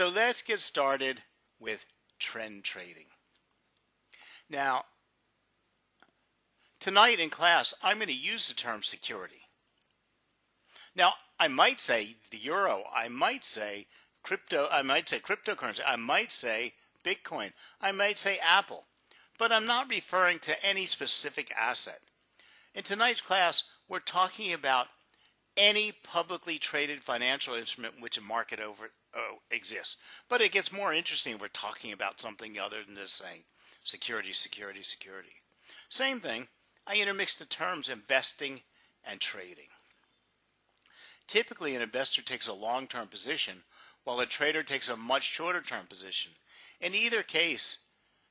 So let's get started with trend trading. Now, tonight in class, I'm going to use the term security. Now, I might say the euro, I might say crypto, I might say cryptocurrency, I might say Bitcoin, I might say Apple, but I'm not referring to any specific asset. In tonight's class, we're talking about any publicly traded financial instrument in which a market exists. But it gets more interesting if we're talking about something other than just saying security, security, security. Same thing, I intermix the terms investing and trading. Typically, an investor takes a long-term position, while a trader takes a much shorter-term position. In either case,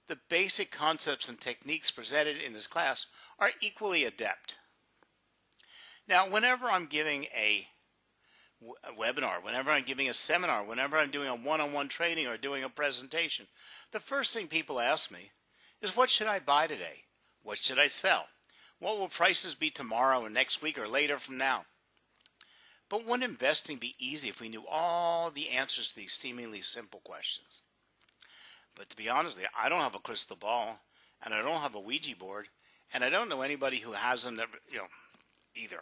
the basic concepts and techniques presented in this class are equally adept. Now, whenever I'm giving a webinar, whenever I'm giving a seminar, whenever I'm doing a one-on-one training or doing a presentation, the first thing people ask me is, what should I buy today? What should I sell? What will prices be tomorrow and next week or later from now? But wouldn't investing be easy if we knew all the answers to these seemingly simple questions? But to be honest with you, I don't have a crystal ball, and I don't have a Ouija board, and I don't know anybody who has them that, either.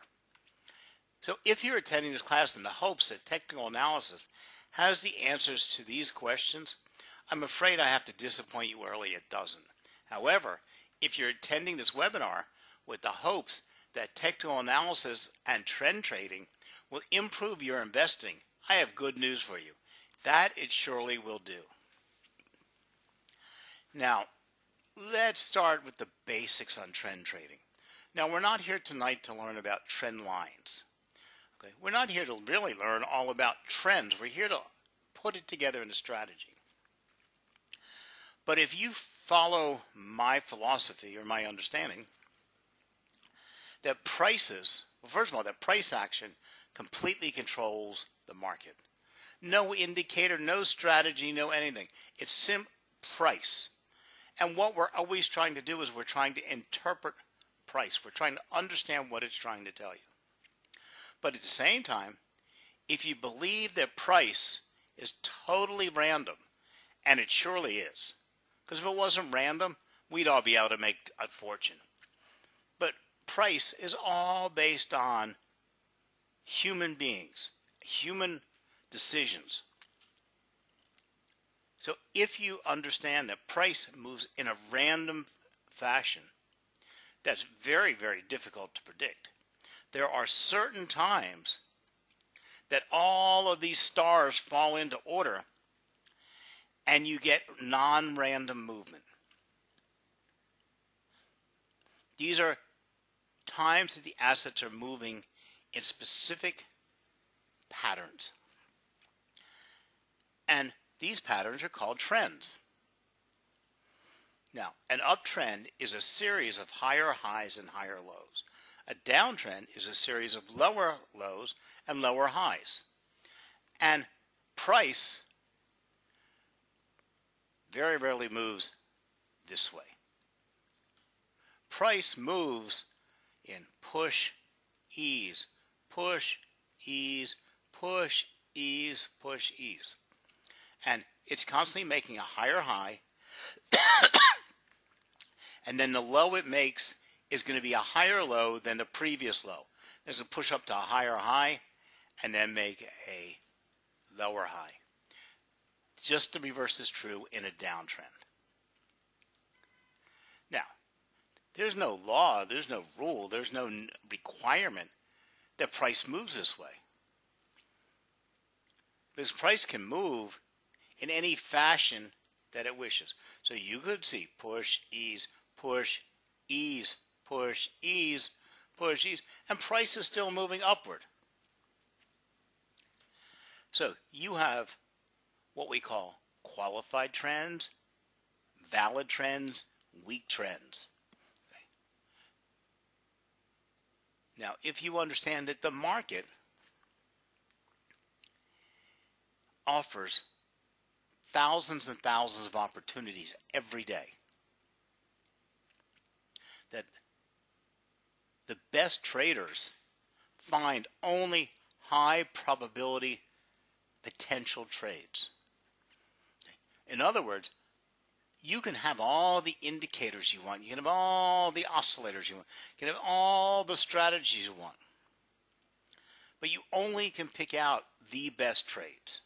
So if you're attending this class in the hopes that technical analysis has the answers to these questions, I'm afraid I have to disappoint you early. It doesn't. However, if you're attending this webinar with the hopes that technical analysis and trend trading will improve your investing, I have good news for you. That it surely will do. Now, let's start with the basics on trend trading. Now, we're not here tonight to learn about trend lines. Okay? We're not here to really learn all about trends. We're here to put it together in a strategy. But if you follow my philosophy or my understanding, that prices, well, first of all, that price action completely controls the market. No indicator, no strategy, no anything. It's price. And what we're always trying to do is we're trying to interpret price. We're trying to understand what it's trying to tell you. But at the same time, if you believe that price is totally random, and it surely is, because if it wasn't random, we'd all be able to make a fortune. But price is all based on human beings, human decisions. So if you understand that price moves in a random fashion, that's very, very difficult to predict. There are certain times that all of these stars fall into order and you get non-random movement. These are times that the assets are moving in specific patterns. And these patterns are called trends. Now, an uptrend is a series of higher highs and higher lows. A downtrend is a series of lower lows and lower highs. And price very rarely moves this way. Price moves in push, ease, push, ease, push, ease, push, ease. And it's constantly making a higher high, and then the low it makes is going to be a higher low than the previous low. It's going to push up to a higher high and then make a lower high. Just the reverse is true in a downtrend. Now, there's no law, there's no rule, there's no requirement that price moves this way. This price can move in any fashion that it wishes. So you could see push, ease, push, ease, push, ease, push, ease, and price is still moving upward. So you have what we call qualified trends, valid trends, weak trends. Okay. Now, if you understand that the market offers thousands and thousands of opportunities every day, that the best traders find only high probability potential trades. In other words, you can have all the indicators you want. You can have all the oscillators you want. You can have all the strategies you want. But you only can pick out the best trades.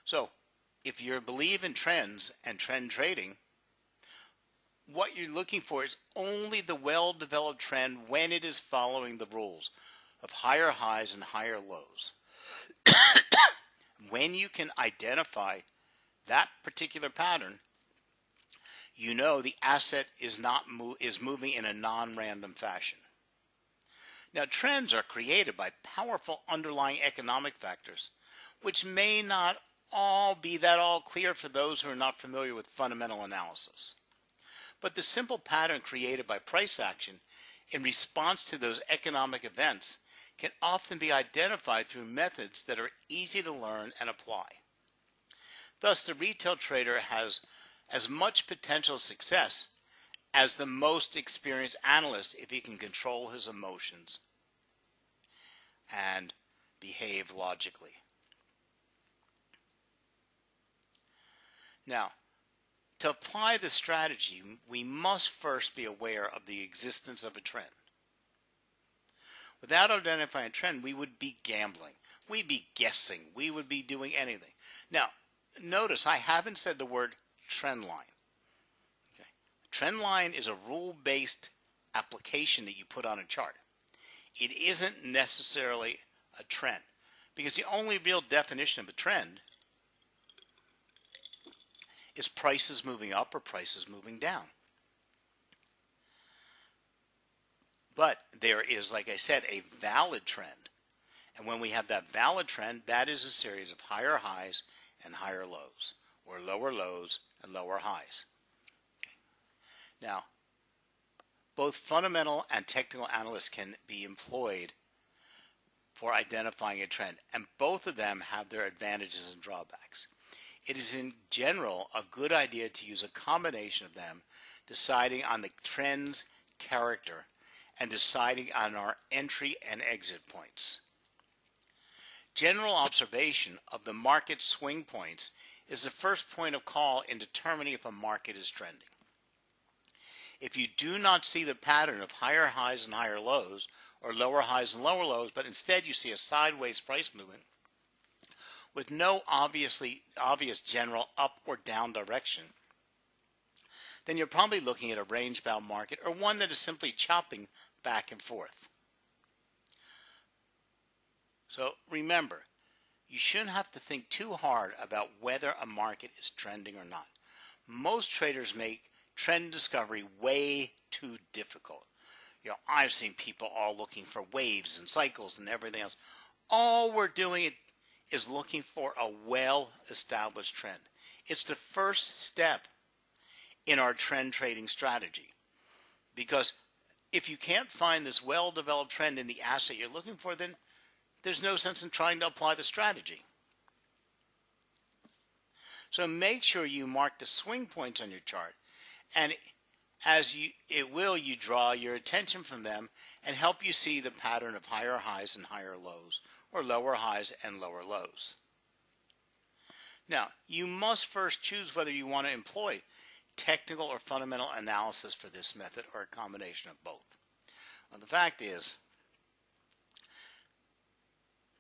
So if you believe in trends and trend trading, what you're looking for is only the well-developed trend when it is following the rules of higher highs and higher lows. When you can identify that particular pattern, you know the asset is moving in a non-random fashion. Now, trends are created by powerful underlying economic factors, which may not all be that all clear for those who are not familiar with fundamental analysis. But the simple pattern created by price action in response to those economic events can often be identified through methods that are easy to learn and apply. Thus, the retail trader has as much potential success as the most experienced analyst if he can control his emotions and behave logically. Now, to apply this strategy, we must first be aware of the existence of a trend. Without identifying a trend, we would be gambling. We'd be guessing. We would be doing anything. Now, notice I haven't said the word trend line. Okay. Trend line is a rule-based application that you put on a chart. It isn't necessarily a trend, because the only real definition of a trend is prices moving up or prices moving down. But there is, like I said, a valid trend. And when we have that valid trend, that is a series of higher highs and higher lows, or lower lows and lower highs. Now, both fundamental and technical analysts can be employed for identifying a trend, and both of them have their advantages and drawbacks. It is in general a good idea to use a combination of them, deciding on the trend's character and deciding on our entry and exit points. General observation of the market swing points is the first point of call in determining if a market is trending. If you do not see the pattern of higher highs and higher lows, or lower highs and lower lows, but instead you see a sideways price movement with no obvious general up or down direction, then you're probably looking at a range-bound market, or one that is simply chopping back and forth. So remember, you shouldn't have to think too hard about whether a market is trending or not. Most traders make trend discovery way too difficult. I've seen people all looking for waves and cycles and everything else. All we're doing is looking for a well-established trend. It's the first step in our trend trading strategy. Because if you can't find this well-developed trend in the asset you're looking for, then there's no sense in trying to apply the strategy. So make sure you mark the swing points on your chart, and you draw your attention from them and help you see the pattern of higher highs and higher lows, or lower highs and lower lows. Now, you must first choose whether you want to employ technical or fundamental analysis for this method, or a combination of both. Well, the fact is,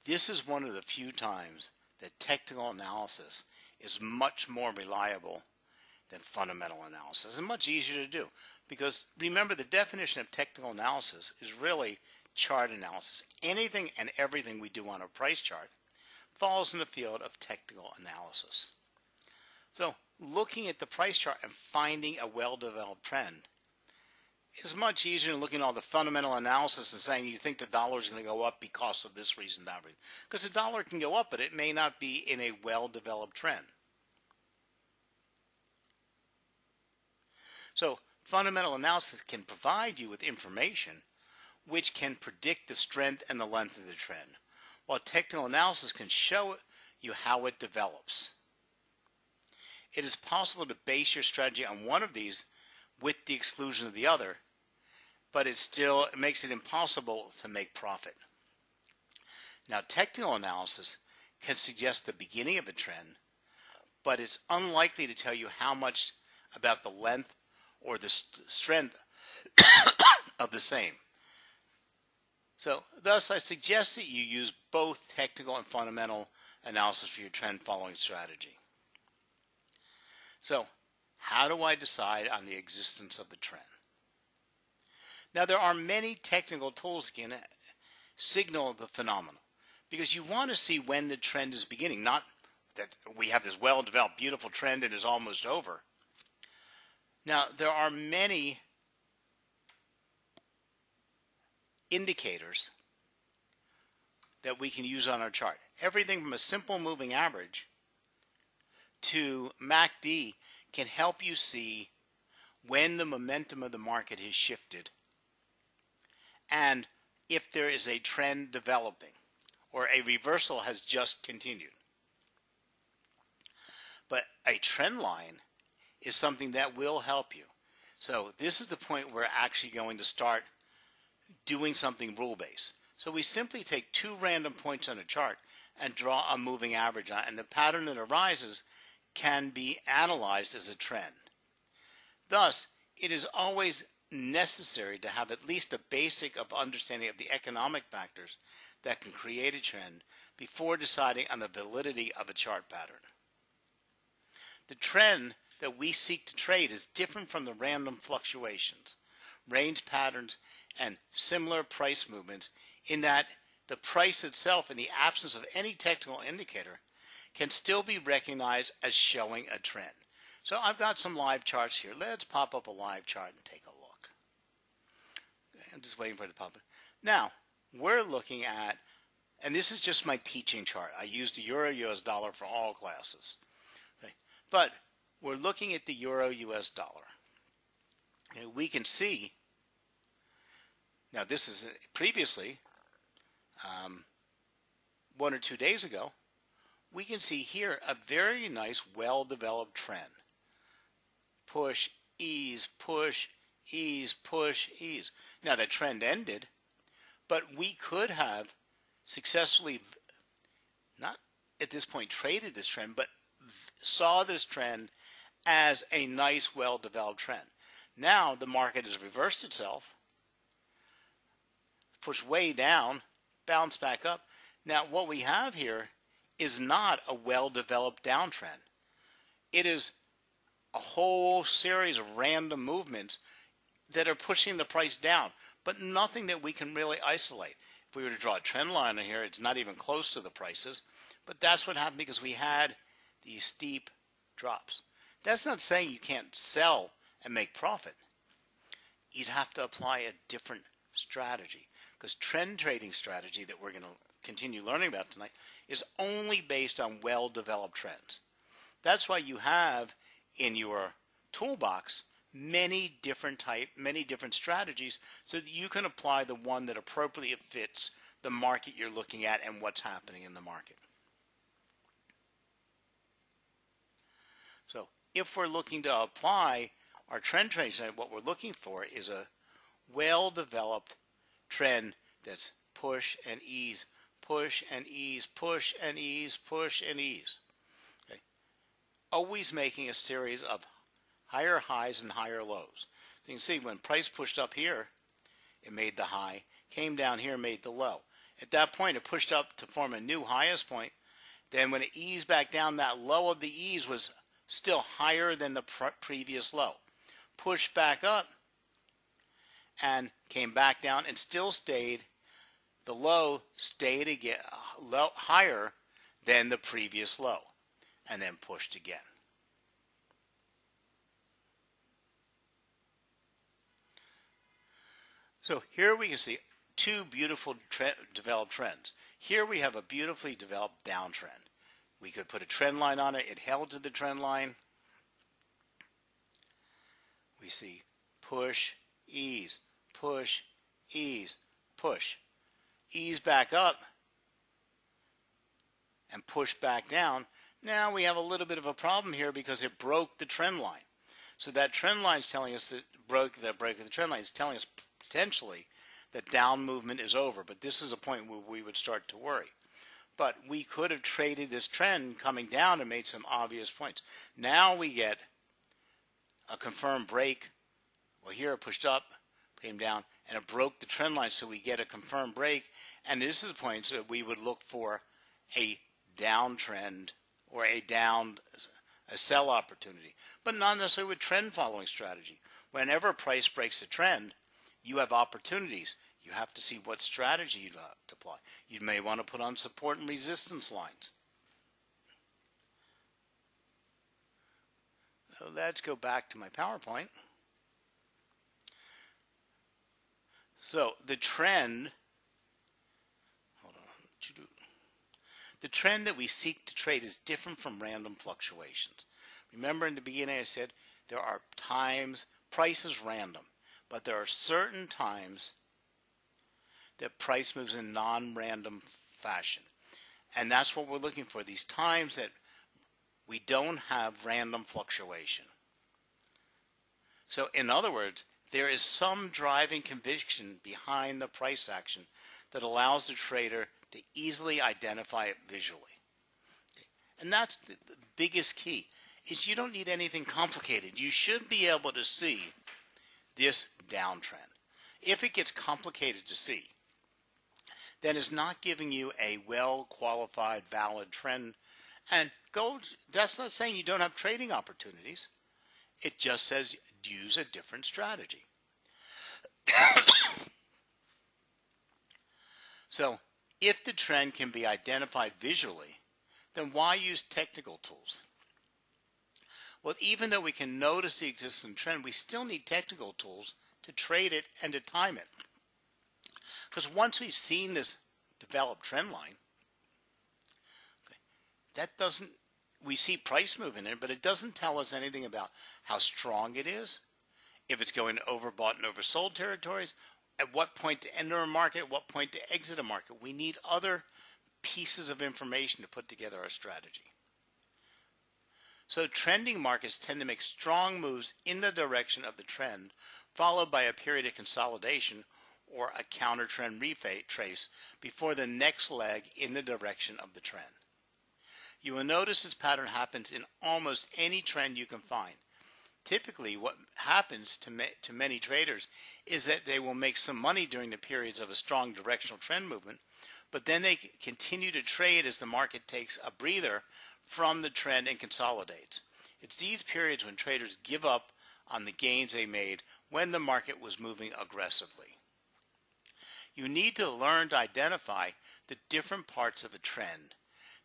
this is one of the few times that technical analysis is much more reliable than fundamental analysis, and much easier to do. Because remember, the definition of technical analysis is really chart analysis. Anything and everything we do on a price chart falls in the field of technical analysis. So looking at the price chart and finding a well-developed trend is much easier than looking at all the fundamental analysis and saying you think the dollar is going to go up because of this reason, that reason. Because the dollar can go up, but it may not be in a well-developed trend. So fundamental analysis can provide you with information which can predict the strength and the length of the trend, while technical analysis can show you how it develops. It is possible to base your strategy on one of these with the exclusion of the other, but it makes it impossible to make profit. Now, technical analysis can suggest the beginning of a trend, but it's unlikely to tell you how much about the length or the strength of the same. So thus I suggest that you use both technical and fundamental analysis for your trend following strategy. So how do I decide on the existence of the trend? Now there are many technical tools that can signal the phenomenon, because you want to see when the trend is beginning, not that we have this well-developed beautiful trend and is almost over. Now there are many indicators that we can use on our chart. Everything from a simple moving average to MACD can help you see when the momentum of the market has shifted and if there is a trend developing or a reversal has just continued. But a trend line is something that will help you. So this is the point where we're actually going to start doing something rule-based. So we simply take two random points on a chart and draw a moving average on it, and the pattern that arises can be analyzed as a trend. Thus, it is always necessary to have at least a basic of understanding of the economic factors that can create a trend before deciding on the validity of a chart pattern. The trend that we seek to trade is different from the random fluctuations, range patterns, and similar price movements in that the price itself, in the absence of any technical indicator, can still be recognized as showing a trend. So I've got some live charts here. Let's pop up a live chart and take a look. I'm just waiting for it to pop up. Now, we're looking at, and this is just my teaching chart. I use the Euro US dollar for all classes. Okay. But we're looking at the Euro US dollar. Okay. We can see, now this is previously, 1 or 2 days ago, we can see here a very nice well-developed trend. Push, ease, push, ease, push, ease. Now the trend ended, but we could have successfully, not at this point traded this trend, but saw this trend as a nice well-developed trend. Now the market has reversed itself, pushed way down, bounced back up. Now what we have here is not a well-developed downtrend. It is a whole series of random movements that are pushing the price down, but nothing that we can really isolate. If we were to draw a trend line in here, it's not even close to the prices, but that's what happened because we had these steep drops. That's not saying you can't sell and make profit. You'd have to apply a different strategy, because trend trading strategy that we're going to continue learning about tonight is only based on well-developed trends. That's why you have in your toolbox many different strategies so that you can apply the one that appropriately fits the market you're looking at and what's happening in the market. So if we're looking to apply our trend trading strategy, what we're looking for is a well-developed trend that's push and ease, push and ease, push and ease, push and ease. Okay. Always making a series of higher highs and higher lows. You can see when price pushed up here, it made the high, came down here, made the low. At that point, it pushed up to form a new highest point. Then when it eased back down, that low of the ease was still higher than the previous low. Pushed back up and came back down and still stayed. The low stayed again higher than the previous low, and then pushed again. So here we can see two beautiful developed trends. Here we have a beautifully developed downtrend. We could put a trend line on it. It held to the trend line. We see push, ease, push, ease, push. Ease back up and push back down. Now we have a little bit of a problem here because it broke the trend line. So that trend line is telling us that the break of the trend line is telling us potentially that down movement is over. But this is a point where we would start to worry. but we could have traded this trend coming down and made some obvious points. Now we get a confirmed break. Well, here it pushed up, came down, and it broke the trend line, so we get a confirmed break. And this is the point that we would look for a downtrend or a sell opportunity, but not necessarily with trend following strategy. Whenever a price breaks a trend, you have opportunities. You have to see what strategy you have to apply. You may want to put on support and resistance lines. So let's go back to my PowerPoint. So the trend, hold on. The trend that we seek to trade is different from random fluctuations. Remember in the beginning I said there are times, price is random, but there are certain times that price moves in non-random fashion. And that's what we're looking for, these times that we don't have random fluctuation. So in other words, there is some driving conviction behind the price action that allows the trader to easily identify it visually. Okay. And that's the biggest key, is you don't need anything complicated. You should be able to see this downtrend. If it gets complicated to see, then it's not giving you a well-qualified, valid trend. And that's not saying you don't have trading opportunities. It just says use a different strategy. So if the trend can be identified visually, then why use technical tools? Well, even though we can notice the existing trend, we still need technical tools to trade it and to time it. Because once we've seen this developed trend line, we see price moving in it, but it doesn't tell us anything about how strong it is, if it's going to overbought and oversold territories, at what point to enter a market, at what point to exit a market. We need other pieces of information to put together our strategy. So trending markets tend to make strong moves in the direction of the trend, followed by a period of consolidation or a counter trend retrace before the next leg in the direction of the trend. You will notice this pattern happens in almost any trend you can find. Typically, what happens to many traders is that they will make some money during the periods of a strong directional trend movement, but then they continue to trade as the market takes a breather from the trend and consolidates. It's these periods when traders give up on the gains they made when the market was moving aggressively. You need to learn to identify the different parts of a trend.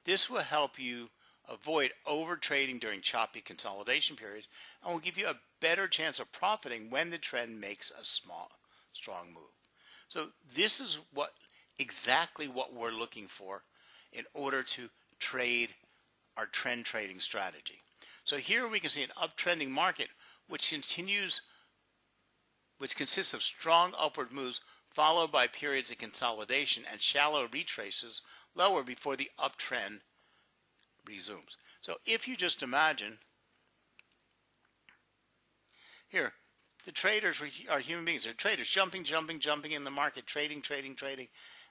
This will help you avoid over trading during choppy consolidation periods and will give you a better chance of profiting when the trend makes a strong move. So this is exactly what we're looking for in order to trade our trend trading strategy. So here we can see an uptrending market which consists of strong upward moves followed by periods of consolidation and shallow retraces lower before the uptrend resumes. So if you just imagine, here, the traders are human beings. They're traders jumping in the market, trading,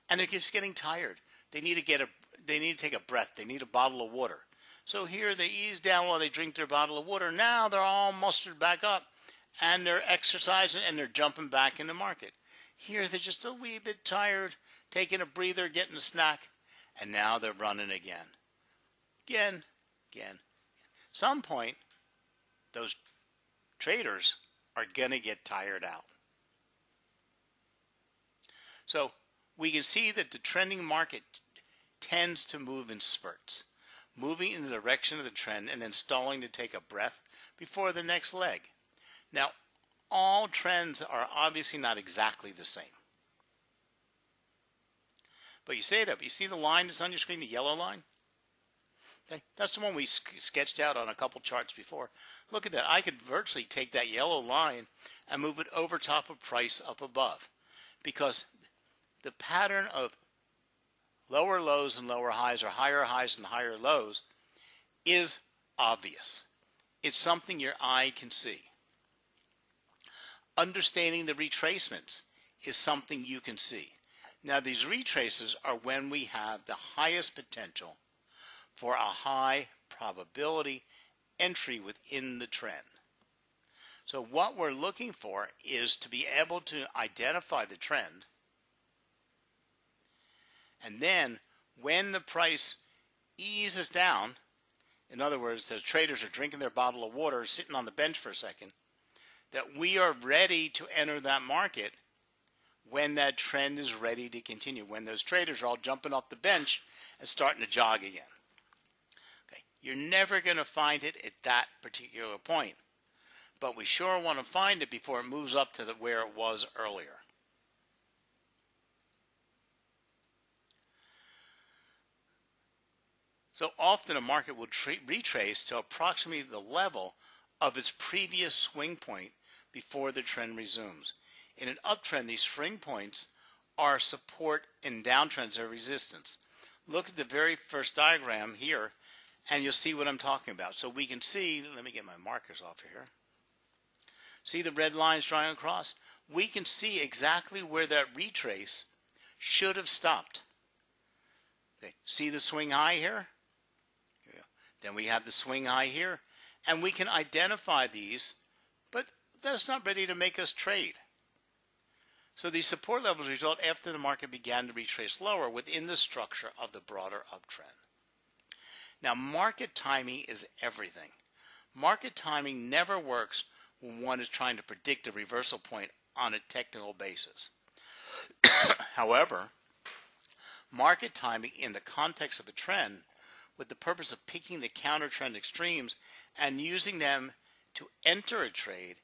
and they're just getting tired. They need to take a breath. They need a bottle of water. So here they ease down while they drink their bottle of water. Now they're all mustered back up, and they're exercising and they're jumping back in the market. Here they're just a wee bit tired, taking a breather, getting a snack, and now they're running again. Again. Some point, those traders are going to get tired out. So we can see that the trending market tends to move in spurts, moving in the direction of the trend and then stalling to take a breath before the next leg. Now, all trends are obviously not exactly the same. But you see the line that's on your screen, the yellow line? Okay, that's the one we sketched out on a couple charts before. Look at that. I could virtually take that yellow line and move it over top of price up above, because the pattern of lower lows and lower highs or higher highs and higher lows is obvious. It's something your eye can see. Understanding the retracements is something you can see. Now these retraces are when we have the highest potential for a high probability entry within the trend. So what we're looking for is to be able to identify the trend, and then when the price eases down, in other words, the traders are drinking their bottle of water, sitting on the bench for a second, that we are ready to enter that market when that trend is ready to continue, when those traders are all jumping off the bench and starting to jog again. Okay. You're never going to find it at that particular point, but we sure want to find it before it moves up to where it was earlier. So often a market will retrace to approximately the level of its previous swing point before the trend resumes. In an uptrend, these swing points are support, and downtrends are resistance. Look at the very first diagram here, and you'll see what I'm talking about. So we can see, let me get my markers off here. See the red lines drawing across? We can see exactly where that retrace should have stopped. Okay. See the swing high here? Then we have the swing high here, and we can identify these, but that's not ready to make us trade. So these support levels result after the market began to retrace lower within the structure of the broader uptrend. Now, market timing is everything. Market timing never works when one is trying to predict a reversal point on a technical basis. However, market timing in the context of a trend with the purpose of picking the counter trend extremes and using them to enter a trade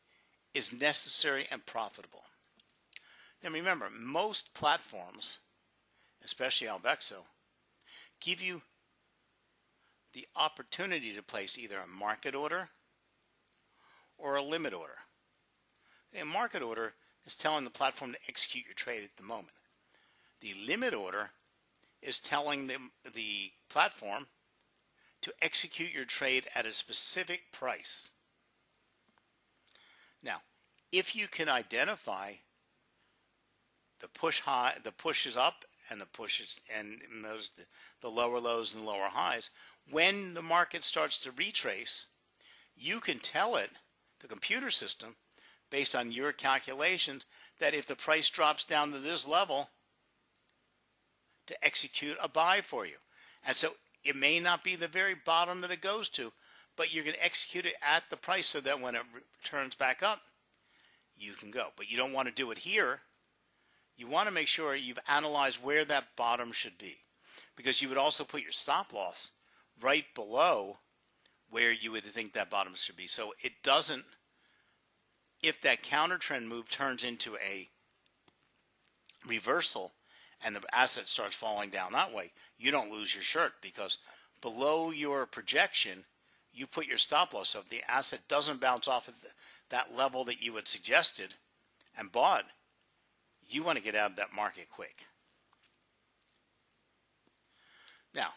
is necessary and profitable. Now remember, most platforms, especially Alvexo, give you the opportunity to place either a market order or a limit order. A market order is telling the platform to execute your trade at the moment. The limit order is telling the platform to execute your trade at a specific price. Now, if you can identify the push high, the pushes up, and the pushes and the lower lows and lower highs, when the market starts to retrace, you can tell it, the computer system, based on your calculations, that if the price drops down to this level, to execute a buy for you. And so it may not be the very bottom that it goes to, but you're going to execute it at the price so that when it turns back up, you can go. But you don't want to do it here. You want to make sure you've analyzed where that bottom should be, because you would also put your stop loss right below where you would think that bottom should be. So it doesn't, if that counter trend move turns into a reversal and the asset starts falling down that way, you don't lose your shirt, because below your projection, you put your stop loss. So if the asset doesn't bounce off of that level that you had suggested and bought, you want to get out of that market quick. Now,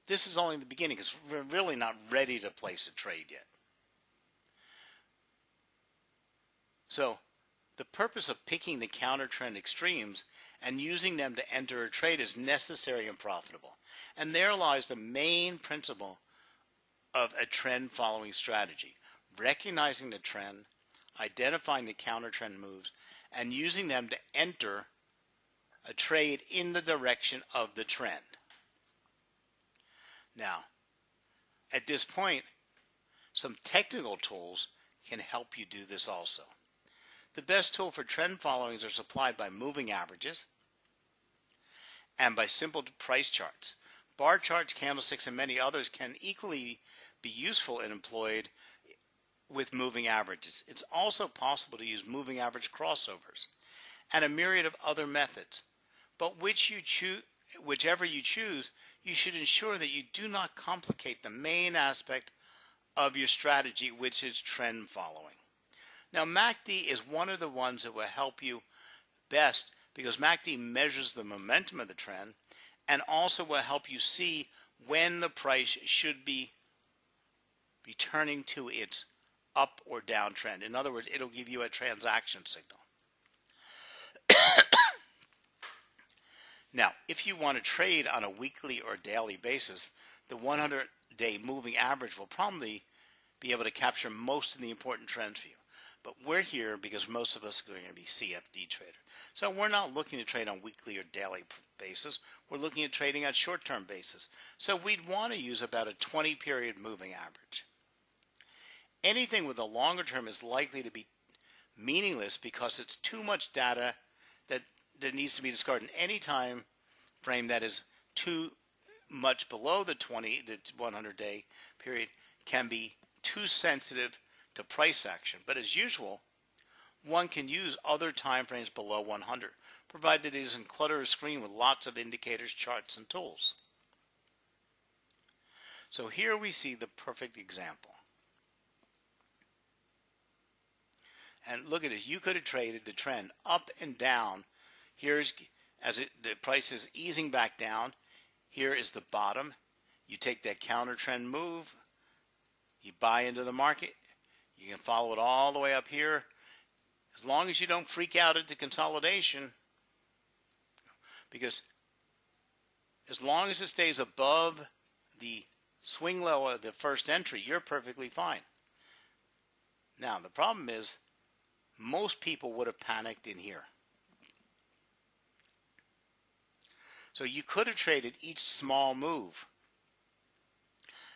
this is only the beginning, because we're really not ready to place a trade yet. So the purpose of picking the counter trend extremes and using them to enter a trade is necessary and profitable. And there lies the main principle of a trend following strategy: recognizing the trend, identifying the counter trend moves, and using them to enter a trade in the direction of the trend. Now, at this point, some technical tools can help you do this also. The best tool for trend followings are supplied by moving averages and by simple price charts. Bar charts, candlesticks, and many others can equally be useful and employed with moving averages. It's also possible to use moving average crossovers and a myriad of other methods. But whichever you choose, you should ensure that you do not complicate the main aspect of your strategy, which is trend following. Now, MACD is one of the ones that will help you best, because MACD measures the momentum of the trend and also will help you see when the price should be returning to its up or down trend. In other words, it'll give you a transaction signal. Now, if you want to trade on a weekly or daily basis, the 100-day moving average will probably be able to capture most of the important trends for you. But we're here because most of us are going to be CFD traders. So we're not looking to trade on weekly or daily basis. We're looking at trading on short-term basis. So we'd want to use about a 20-period moving average. Anything with a longer term is likely to be meaningless because it's too much data that needs to be discarded in any time frame that is too much below the 100-day period can be too sensitive to price action. But as usual, one can use other time frames below 100, provided it doesn't clutter a screen with lots of indicators, charts, and tools. So here we see the perfect example. And look at this. You could have traded the trend up and down. Here's the price is easing back down. Here is the bottom. You take that counter trend move. You buy into the market. You can follow it all the way up here. As long as you don't freak out at the consolidation, because as long as it stays above the swing low of the first entry, you're perfectly fine. Now, the problem is most people would have panicked in here. So you could have traded each small move.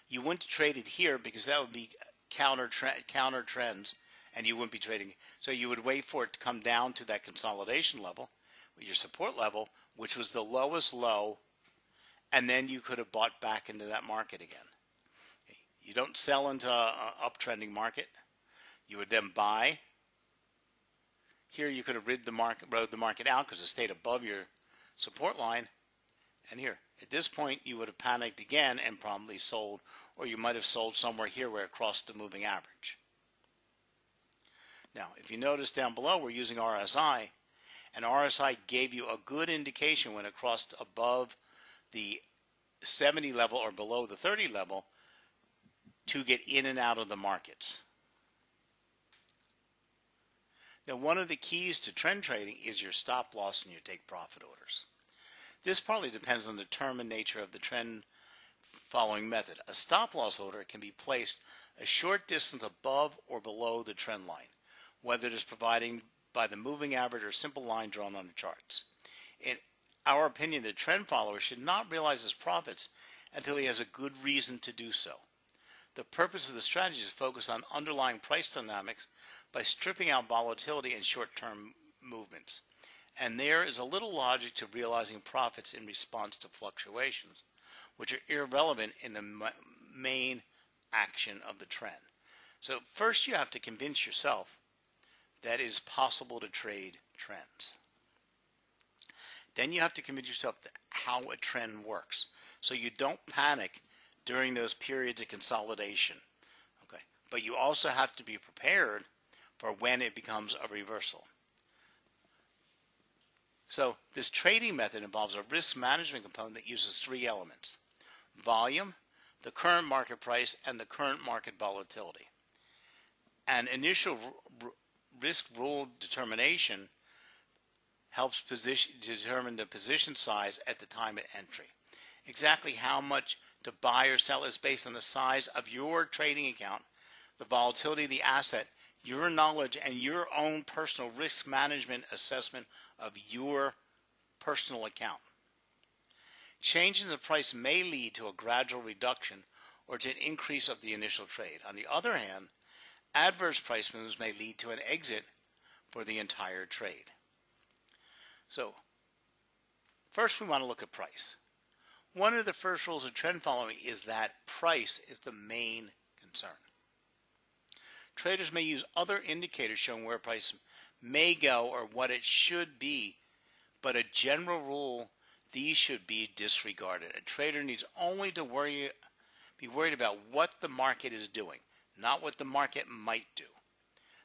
You wouldn't trade it here because that would be counter trends, and you wouldn't be trading. So you would wait for it to come down to that consolidation level, your support level, which was the lowest low, and then you could have bought back into that market again. You don't sell into an uptrending market. You would then buy. Here you could have rode the market out because it stayed above your support line. And here, at this point, you would have panicked again and probably sold, or you might have sold somewhere here where it crossed the moving average. Now, if you notice down below, we're using RSI, and RSI gave you a good indication when it crossed above the 70 level or below the 30 level to get in and out of the markets. Now, one of the keys to trend trading is your stop loss and your take profit orders. This partly depends on the term and nature of the trend following method. A stop loss order can be placed a short distance above or below the trend line, whether it is provided by the moving average or simple line drawn on the charts. In our opinion, the trend follower should not realize his profits until he has a good reason to do so. The purpose of the strategy is to focus on underlying price dynamics by stripping out volatility and short-term movements. And there is a little logic to realizing profits in response to fluctuations, which are irrelevant in the main action of the trend. So first you have to convince yourself that it is possible to trade trends. Then you have to convince yourself that how a trend works, so you don't panic during those periods of consolidation. Okay, but you also have to be prepared for when it becomes a reversal. So this trading method involves a risk management component that uses three elements: volume, the current market price, and the current market volatility. An initial risk rule determination helps determine the position size at the time of entry. Exactly how much to buy or sell is based on the size of your trading account, the volatility of the asset, your knowledge, and your own personal risk management assessment of your personal account. Changes in the price may lead to a gradual reduction or to an increase of the initial trade. On the other hand, adverse price moves may lead to an exit for the entire trade. So, first we want to look at price. One of the first rules of trend following is that price is the main concern. Traders may use other indicators showing where price may go or what it should be, but a general rule, these should be disregarded. A trader needs only to be worried about what the market is doing, not what the market might do.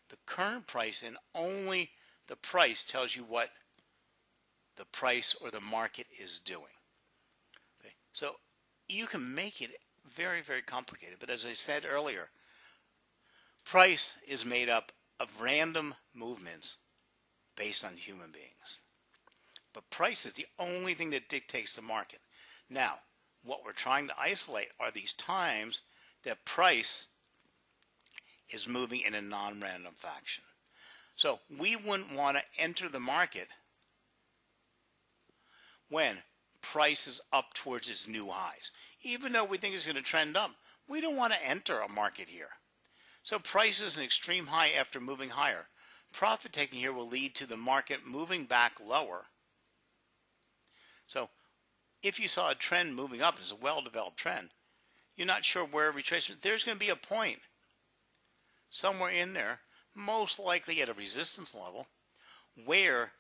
The current price and only the price tells you what the price or the market is doing. Okay? So you can make it very, very complicated, but as I said earlier, price is made up of random movements based on human beings. But price is the only thing that dictates the market. Now, what we're trying to isolate are these times that price is moving in a non-random fashion. So we wouldn't want to enter the market when price is up towards its new highs. Even though we think it's going to trend up, we don't want to enter a market here. So price is an extreme high after moving higher. Profit taking here will lead to the market moving back lower. So if you saw a trend moving up, it's a well-developed trend, you're not sure where retracement, there's going to be a point somewhere in there, most likely at a resistance level, where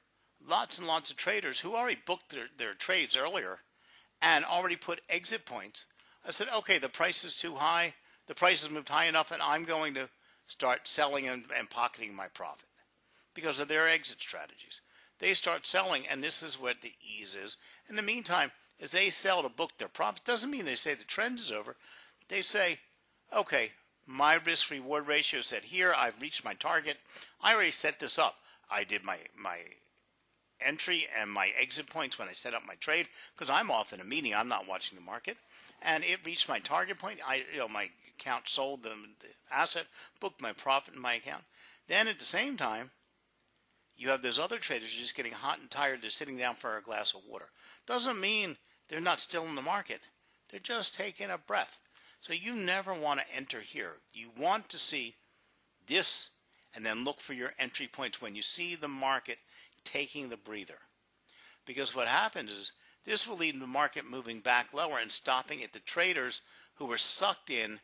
lots and lots of traders who already booked their trades earlier and already put exit points, I said, okay, the price is too high, the price has moved high enough, and I'm going to start selling and pocketing my profit because of their exit strategies. They start selling, and this is what the ease is. In the meantime, as they sell to book their profit, doesn't mean they say the trend is over. They say, okay, my risk-reward ratio is set here. I've reached my target. I already set this up. I did my entry and my exit points when I set up my trade because I'm off in a meeting. I'm not watching the market. And it reached my target point. My account sold the asset, booked my profit in my account. Then at the same time, you have those other traders just getting hot and tired. They're sitting down for a glass of water. Doesn't mean they're not still in the market. They're just taking a breath. So you never want to enter here. You want to see this and then look for your entry points when you see the market taking the breather. Because what happens is this will lead to the market moving back lower and stopping at the traders who were sucked in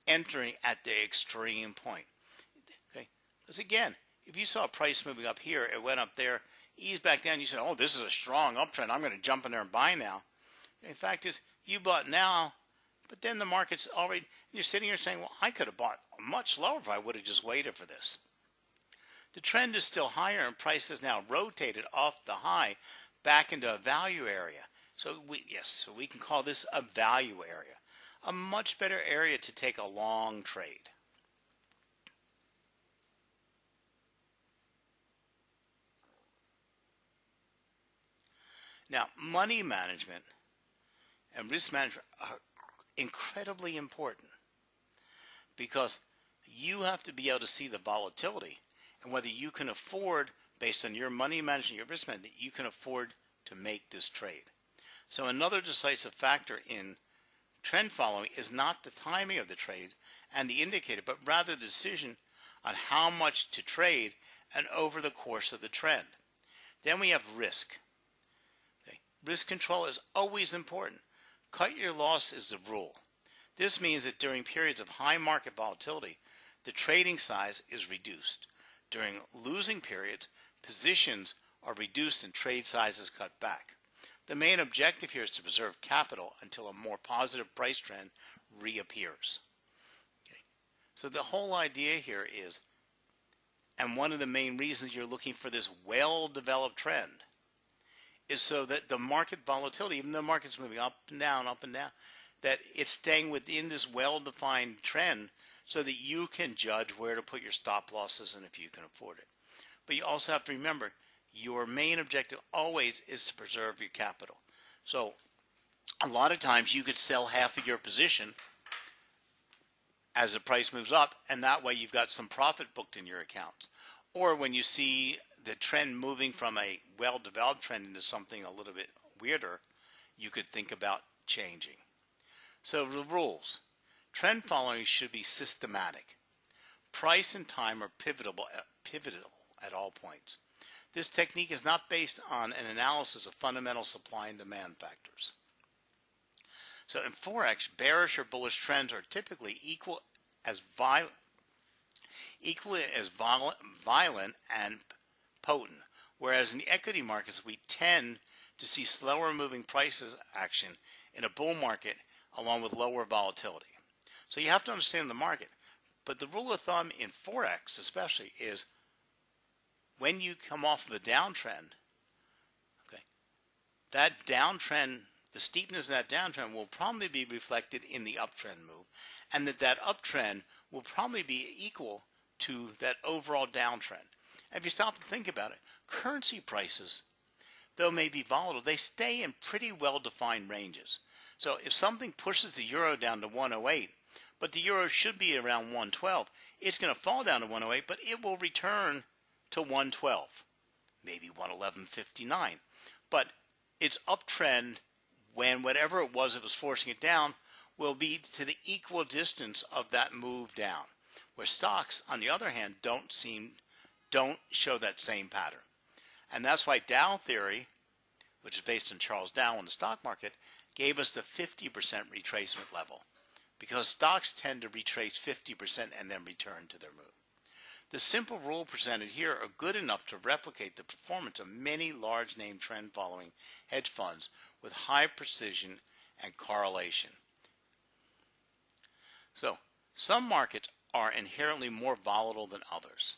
entering at the extreme point. Okay? Because again, if you saw a price moving up here, it went up there, eased back down, you said, oh, this is a strong uptrend. I'm going to jump in there and buy now. The fact is, you bought now, but then the market's already, you're sitting here saying, well, I could have bought much lower if I would have just waited for this. The trend is still higher and price is now rotated off the high back into a value area. So we can call this a value area, a much better area to take a long trade. Now, money management and risk management are incredibly important because you have to be able to see the volatility and whether you can afford, based on your money management, your risk management, you can afford to make this trade. So another decisive factor in trend following is not the timing of the trade and the indicator, but rather the decision on how much to trade and over the course of the trend. Then we have risk. Okay. Risk control is always important. Cut your loss is the rule. This means that during periods of high market volatility, the trading size is reduced. During losing periods, positions are reduced and trade sizes cut back. The main objective here is to preserve capital until a more positive price trend reappears. Okay. So the whole idea here is, and one of the main reasons you're looking for this well-developed trend, is so that the market volatility, even though the market's moving up and down, that it's staying within this well-defined trend so that you can judge where to put your stop losses and if you can afford it. But you also have to remember, your main objective always is to preserve your capital. So a lot of times you could sell half of your position as the price moves up, and that way you've got some profit booked in your accounts. Or when you see the trend moving from a well-developed trend into something a little bit weirder, you could think about changing. So the rules. Trend following should be systematic. Price and time are pivotal at all points. This technique is not based on an analysis of fundamental supply and demand factors. So in Forex, bearish or bullish trends are typically equally as violent and potent, whereas in the equity markets, we tend to see slower moving prices action in a bull market along with lower volatility. So you have to understand the market. But the rule of thumb in Forex especially is when you come off of a downtrend, okay, that downtrend, the steepness of that downtrend will probably be reflected in the uptrend move, and that uptrend will probably be equal to that overall downtrend. And if you stop and think about it, currency prices though may be volatile, they stay in pretty well-defined ranges. So if something pushes the euro down to 108, but the euro should be around 112, it's going to fall down to 108, but it will return to 112, maybe 111.59. But its uptrend, when whatever it was forcing it down, will be to the equal distance of that move down. Where stocks, on the other hand, don't show that same pattern. And that's why Dow theory, which is based on Charles Dow in the stock market, gave us the 50% retracement level, because stocks tend to retrace 50% and then return to their move. The simple rule presented here are good enough to replicate the performance of many large name trend following hedge funds with high precision and correlation. So, some markets are inherently more volatile than others.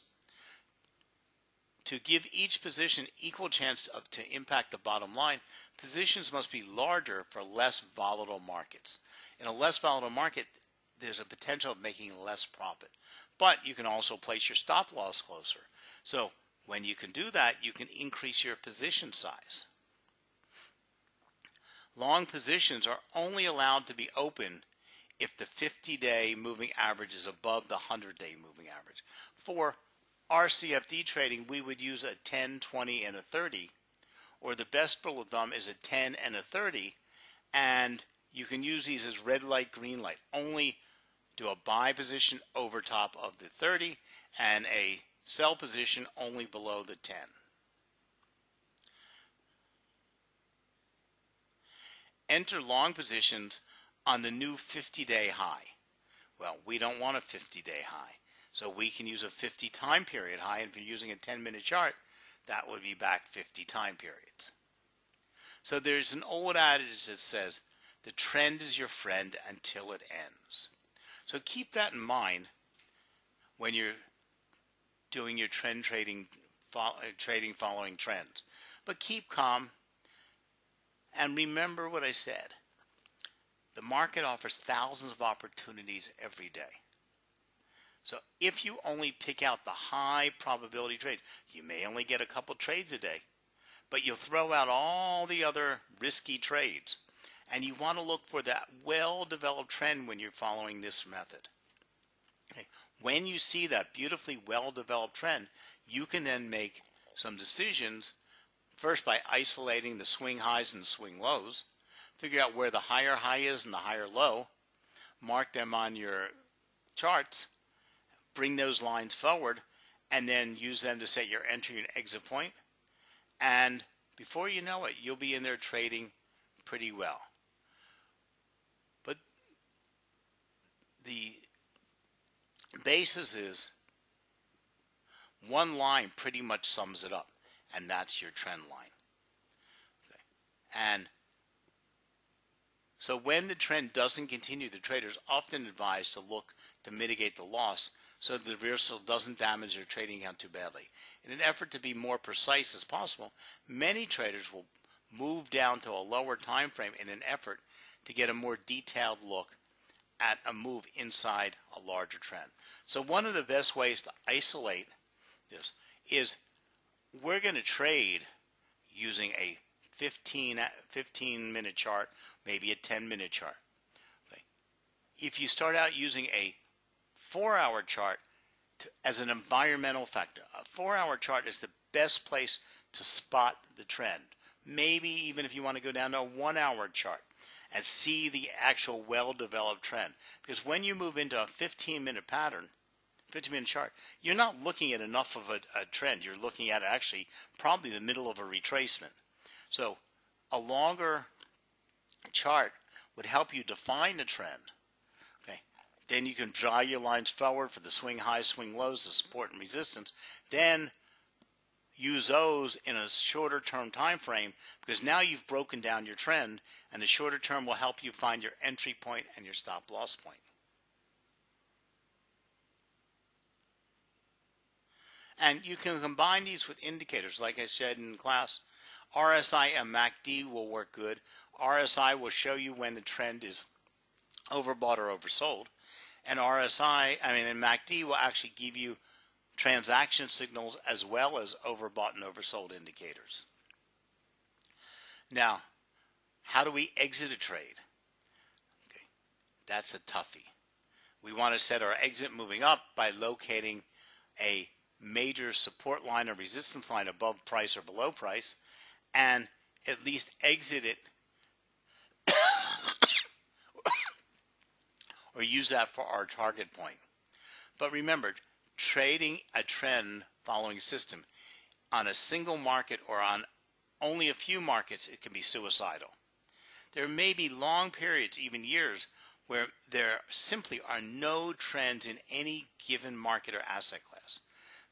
To give each position equal chance to impact the bottom line, positions must be larger for less volatile markets. In a less volatile market, there's a potential of making less profit. But you can also place your stop loss closer. So when you can do that, you can increase your position size. Long positions are only allowed to be open if the 50-day moving average is above the 100-day moving average. For our CFD trading, we would use a 10, 20, and a 30, or the best rule of thumb is a 10 and a 30, and you can use these as red light, green light. Only do a buy position over top of the 30 and a sell position only below the 10. Enter long positions on the new 50-day high. Well, we don't want a 50-day high. So we can use a 50 time period high, and if you're using a 10-minute chart, that would be back 50 time periods. So there's an old adage that says, the trend is your friend until it ends. So keep that in mind when you're doing your trend trading following trends. But keep calm and remember what I said. The market offers thousands of opportunities every day. So if you only pick out the high probability trades, you may only get a couple trades a day, but you'll throw out all the other risky trades. And you want to look for that well-developed trend when you're following this method. Okay. When you see that beautifully well-developed trend, you can then make some decisions, first by isolating the swing highs and the swing lows, figure out where the higher high is and the higher low, mark them on your charts, bring those lines forward, and then use them to set your entry and exit point. And before you know it, you'll be in there trading pretty well. But the basis is one line pretty much sums it up, and that's your trend line. Okay. And so when the trend doesn't continue, the traders often advise to look to mitigate the loss so that the reversal doesn't damage their trading account too badly. In an effort to be more precise as possible, many traders will move down to a lower time frame in an effort to get a more detailed look at a move inside a larger trend. So one of the best ways to isolate this is we're going to trade using a 15-minute chart, maybe a 10-minute chart. Okay. If you start out using a 4-hour chart as an environmental factor, a 4-hour chart is the best place to spot the trend. Maybe even if you want to go down to a 1-hour chart and see the actual well-developed trend. Because when you move into a 15-minute pattern, 15-minute chart, you're not looking at enough of a trend. You're looking at actually probably the middle of a retracement. So a longer chart would help you define a trend. Okay. Then you can draw your lines forward for the swing highs, swing lows, the support and resistance. Then use those in a shorter term time frame, because now you've broken down your trend, and the shorter term will help you find your entry point and your stop loss point. And you can combine these with indicators, like I said in class. RSI and MACD will work good. RSI will show you when the trend is overbought or oversold, and and MACD will actually give you transaction signals as well as overbought and oversold indicators. Now, how do we exit a trade? Okay, that's a toughie. We want to set our exit moving up by locating a major support line or resistance line above price or below price, and at least exit it or use that for our target point. But remember, trading a trend following system on a single market or on only a few markets, it can be suicidal. There may be long periods, even years, where there simply are no trends in any given market or asset class.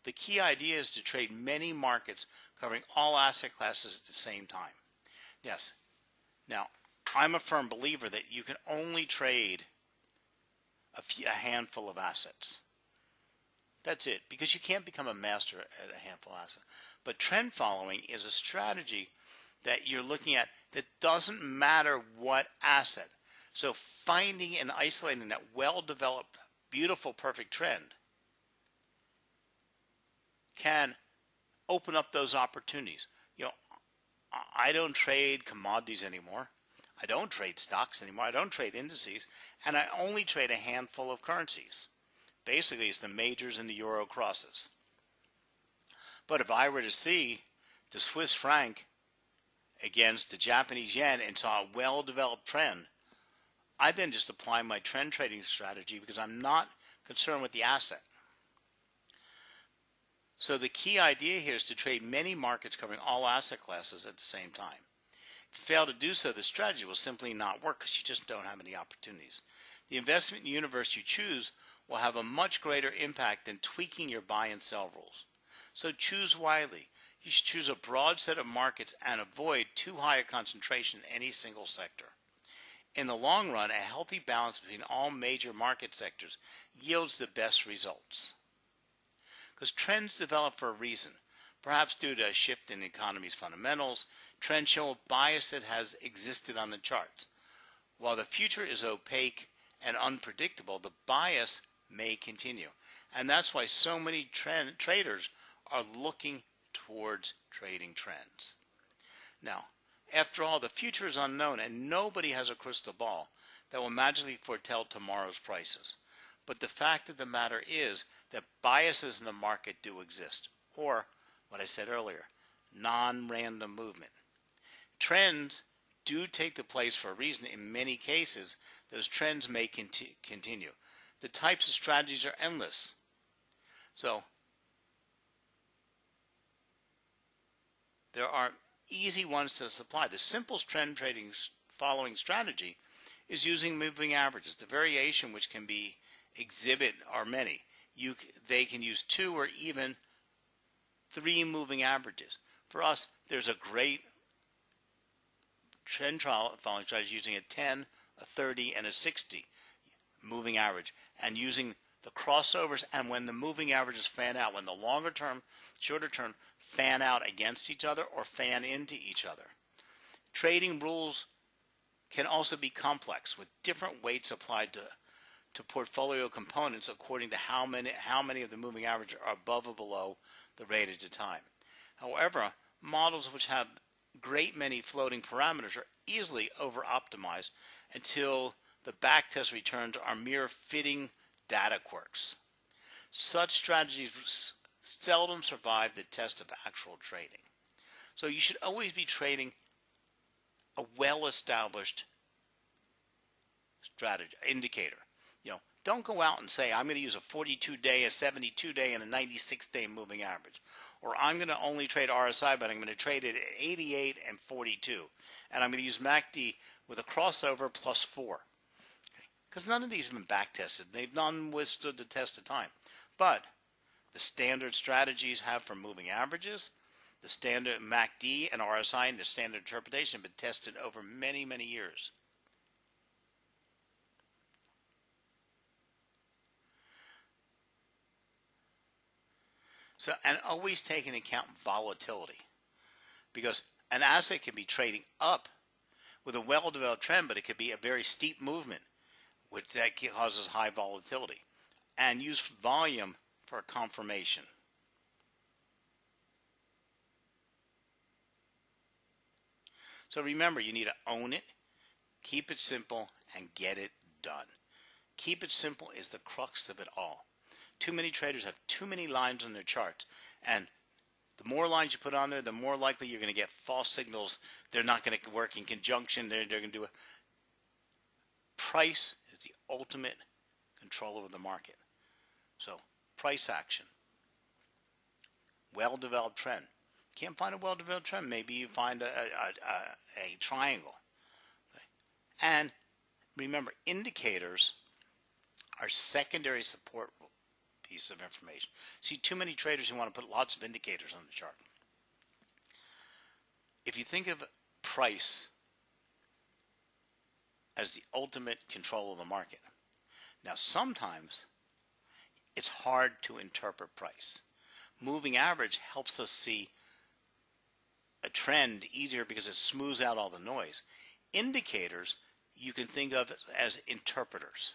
The key idea is to trade many markets covering all asset classes at the same time. Yes. Now, I'm a firm believer that you can only trade a handful of assets. That's it, because you can't become a master at a handful of assets. But trend following is a strategy that you're looking at that doesn't matter what asset. So finding and isolating that well-developed, beautiful, perfect trend can open up those opportunities. I don't trade commodities anymore. I don't trade stocks anymore. I don't trade indices. And I only trade a handful of currencies. Basically, it's the majors and the euro crosses. But if I were to see the Swiss franc against the Japanese yen and saw a well-developed trend, I then just apply my trend trading strategy because I'm not concerned with the asset. So the key idea here is to trade many markets covering all asset classes at the same time. If you fail to do so, the strategy will simply not work because you just don't have any opportunities. The investment universe you choose will have a much greater impact than tweaking your buy and sell rules. So choose wisely. You should choose a broad set of markets and avoid too high a concentration in any single sector. In the long run, a healthy balance between all major market sectors yields the best results. Because trends develop for a reason. Perhaps due to a shift in the economy's fundamentals, trends show a bias that has existed on the charts. While the future is opaque and unpredictable, the bias may continue. And that's why so many traders are looking towards trading trends. Now, after all, the future is unknown and nobody has a crystal ball that will magically foretell tomorrow's prices. But the fact of the matter is that biases in the market do exist, or what I said earlier, non-random movement. Trends do take the place for a reason. In many cases, those trends may continue. The types of strategies are endless. So there are easy ones to apply. The simplest trend trading following strategy is using moving averages. The variation which can be exhibit are many. They can use 2 or even 3 moving averages. For us, there's a great trend following strategy using a 10, a 30, and a 60 moving average, and using the crossovers and when the moving averages fan out, when the longer term, shorter term fan out against each other or fan into each other. Trading rules can also be complex with different weights applied to portfolio components according to how many of the moving averages are above or below the rate at a time. However, models which have great many floating parameters are easily over-optimized until the backtest returns are mere fitting data quirks. Such strategies seldom survive the test of actual trading. So you should always be trading a well-established strategy indicator. Don't go out and say, I'm going to use a 42-day, a 72-day, and a 96-day moving average. Or I'm going to only trade RSI, but I'm going to trade it at 88 and 42. And I'm going to use MACD with a crossover plus 4. Because none of these have been back-tested. They've none withstood the test of time. But the standard strategies have for moving averages, the standard MACD and RSI and the standard interpretation have been tested over many, many years. So, and always take into account volatility, because an asset can be trading up with a well-developed trend, but it could be a very steep movement, which that causes high volatility. And use volume for confirmation. So remember, you need to own it, keep it simple, and get it done. Keep it simple is the crux of it all. Too many traders have too many lines on their charts, and the more lines you put on there, the more likely you're going to get false signals. They're not going to work in conjunction. They're going to do it. Price is the ultimate control over the market. So price action, well-developed trend. Can't find a well-developed trend. Maybe you find a triangle. Okay. And remember, indicators are secondary support piece of information. See, too many traders who want to put lots of indicators on the chart. If you think of price as the ultimate control of the market, now sometimes it's hard to interpret price. Moving average helps us see a trend easier because it smooths out all the noise. Indicators you can think of as interpreters.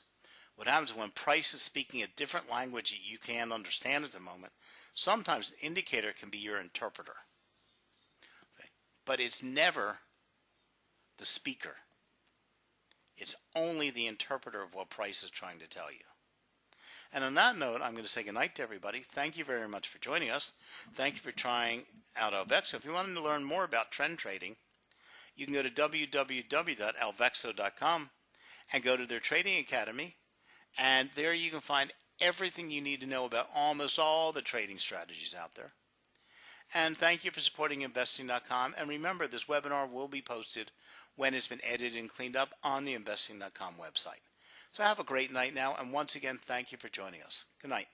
What happens when price is speaking a different language that you can't understand at the moment, sometimes an indicator can be your interpreter. Okay? But it's never the speaker. It's only the interpreter of what price is trying to tell you. And on that note, I'm going to say goodnight to everybody. Thank you very much for joining us. Thank you for trying out Alvexo. If you want to learn more about trend trading, you can go to www.alvexo.com and go to their trading academy. And there you can find everything you need to know about almost all the trading strategies out there. And thank you for supporting investing.com. And remember, this webinar will be posted when it's been edited and cleaned up on the investing.com website. So have a great night now. And once again, thank you for joining us. Good night.